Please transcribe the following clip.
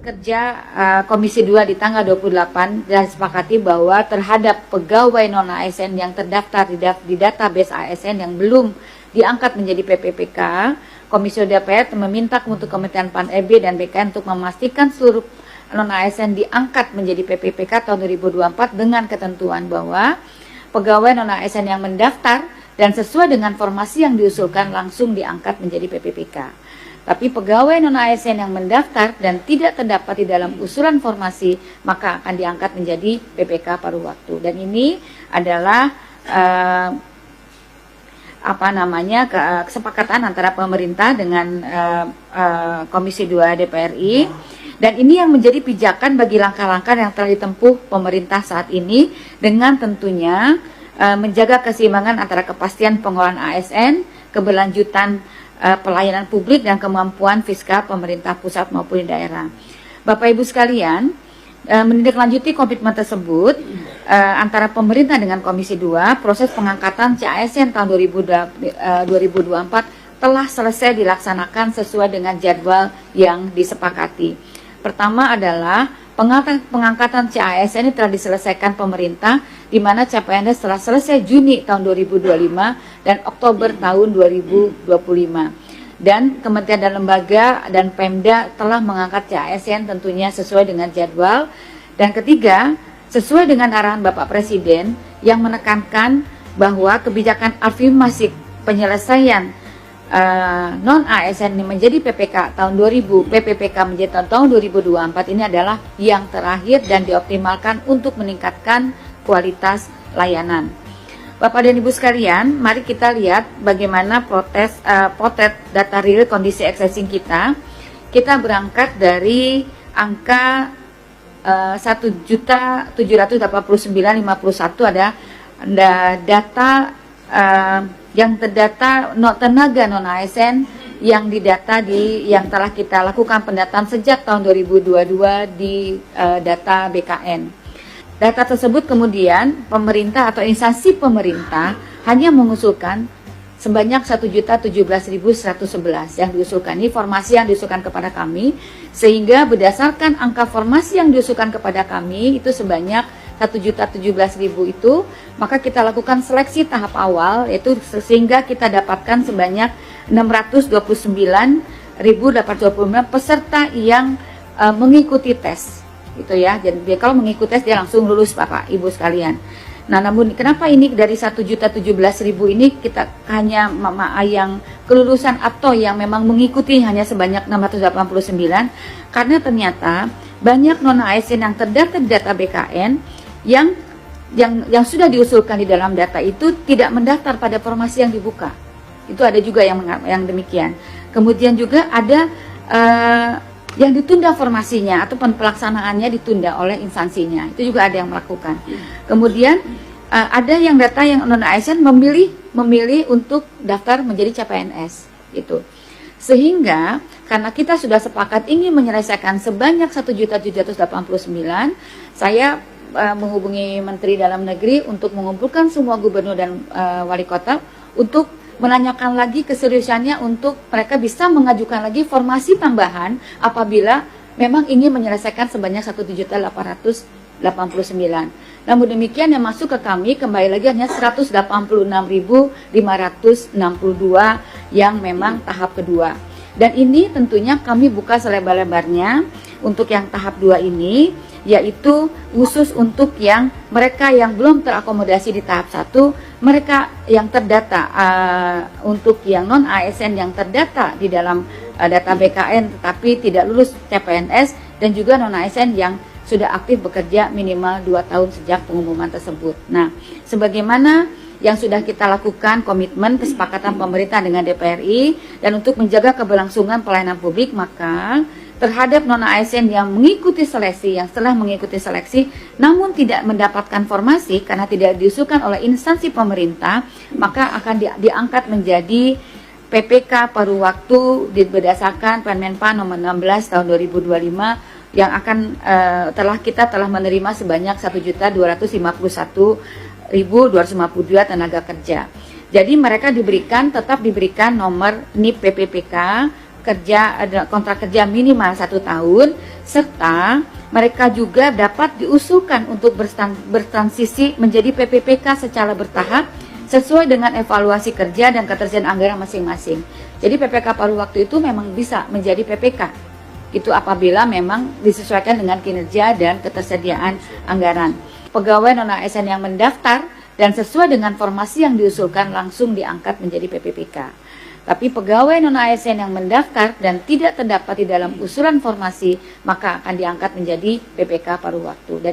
kerja Komisi 2 di tanggal 28 dan sepakati bahwa terhadap pegawai non-ASN yang terdaftar di database ASN yang belum diangkat menjadi PPPK, Komisi 2 DPR meminta untuk Kementerian PAN-RB dan BKN untuk memastikan seluruh non-ASN diangkat menjadi PPPK tahun 2024 dengan ketentuan bahwa pegawai non-ASN yang mendaftar dan sesuai dengan formasi yang diusulkan langsung diangkat menjadi PPPK. Tapi pegawai non-ASN yang mendaftar dan tidak terdapat di dalam usulan formasi maka akan diangkat menjadi PPK paruh waktu. Dan ini adalah kesepakatan antara pemerintah dengan Komisi 2 DPR RI, dan ini yang menjadi pijakan bagi langkah-langkah yang telah ditempuh pemerintah saat ini dengan tentunya menjaga keseimbangan antara kepastian pengelolaan ASN, keberlanjutan pelayanan publik dan kemampuan fiskal pemerintah pusat maupun di daerah. Bapak Ibu sekalian, menindaklanjuti komitmen tersebut antara pemerintah dengan Komisi 2, proses pengangkatan CASN tahun 2024 telah selesai dilaksanakan sesuai dengan jadwal yang disepakati. Pertama adalah pengangkatan CASN ini telah diselesaikan pemerintah, di mana CPNS telah selesai Juni tahun 2025 dan Oktober tahun 2025. Dan kementerian dan lembaga dan Pemda telah mengangkat CASN tentunya sesuai dengan jadwal. Dan ketiga, sesuai dengan arahan Bapak Presiden yang menekankan bahwa kebijakan afirmasi penyelesaian non-ASN ini menjadi PPK tahun 2000, PPPK menjadi tahun 2024 ini adalah yang terakhir dan dioptimalkan untuk meningkatkan kualitas layanan. Bapak dan Ibu sekalian, mari kita lihat bagaimana potret data real kondisi accessing kita. Kita berangkat dari angka 1.789.051 ada data yang terdata tenaga non-ASN yang didata yang telah kita lakukan pendataan sejak tahun 2022 di data BKN. Data tersebut kemudian pemerintah atau instansi pemerintah hanya mengusulkan sebanyak 1.017.111 yang diusulkan. Ini formasi yang diusulkan kepada kami, sehingga berdasarkan angka formasi yang diusulkan kepada kami itu sebanyak 1.017.000 itu, maka kita lakukan seleksi tahap awal, yaitu sehingga kita dapatkan sebanyak 629.829 peserta yang mengikuti tes. Gitu ya. Jadi kalau mengikuti tes dia langsung lulus Bapak Ibu sekalian. Nah, namun kenapa ini dari 1.017.000 ini kita hanya yang kelulusan atau yang memang mengikuti hanya sebanyak 689? Karena ternyata banyak non-ASN yang terdaftar di data BKN yang sudah diusulkan di dalam data itu tidak mendaftar pada formasi yang dibuka. Itu ada juga yang demikian. Kemudian juga ada yang ditunda formasinya atau pelaksanaannya ditunda oleh instansinya, itu juga ada yang melakukan. Kemudian ada yang data yang non-ASN memilih untuk daftar menjadi CPNS itu. Sehingga karena kita sudah sepakat ingin menyelesaikan sebanyak 1.789, saya menghubungi Menteri Dalam Negeri untuk mengumpulkan semua gubernur dan wali kota untuk menanyakan lagi keseriusannya untuk mereka bisa mengajukan lagi formasi tambahan apabila memang ingin menyelesaikan sebanyak 1.889. Namun demikian yang masuk ke kami kembali lagi hanya 186.562 yang memang tahap kedua. Dan ini tentunya kami buka selebar-lebarnya untuk yang tahap 2 ini, yaitu khusus untuk yang mereka yang belum terakomodasi di tahap 1, mereka yang terdata untuk yang non-ASN yang terdata di dalam data BKN tetapi tidak lulus CPNS, dan juga non-ASN yang sudah aktif bekerja minimal 2 tahun sejak pengumuman tersebut. Nah, sebagaimana yang sudah kita lakukan komitmen kesepakatan pemerintah dengan DPR RI dan untuk menjaga keberlangsungan pelayanan publik, maka terhadap non-ASN yang mengikuti seleksi, yang setelah mengikuti seleksi namun tidak mendapatkan formasi karena tidak diusulkan oleh instansi pemerintah, maka akan diangkat menjadi PPK paruh waktu berdasarkan Permenpan nomor 16 tahun 2025 yang akan kita telah menerima sebanyak 1.251.252 tenaga kerja. Jadi mereka tetap diberikan nomor NIP PPPK kontrak kerja minimal 1 tahun, serta mereka juga dapat diusulkan untuk bertransisi menjadi PPPK secara bertahap sesuai dengan evaluasi kerja dan ketersediaan anggaran masing-masing. Jadi PPK paruh waktu itu memang bisa menjadi PPK. Itu apabila memang disesuaikan dengan kinerja dan ketersediaan anggaran. Pegawai non-ASN yang mendaftar dan sesuai dengan formasi yang diusulkan langsung diangkat menjadi PPPK. Tapi pegawai non-ASN yang mendaftar dan tidak terdapat di dalam usulan formasi maka akan diangkat menjadi PPK paruh waktu. Dan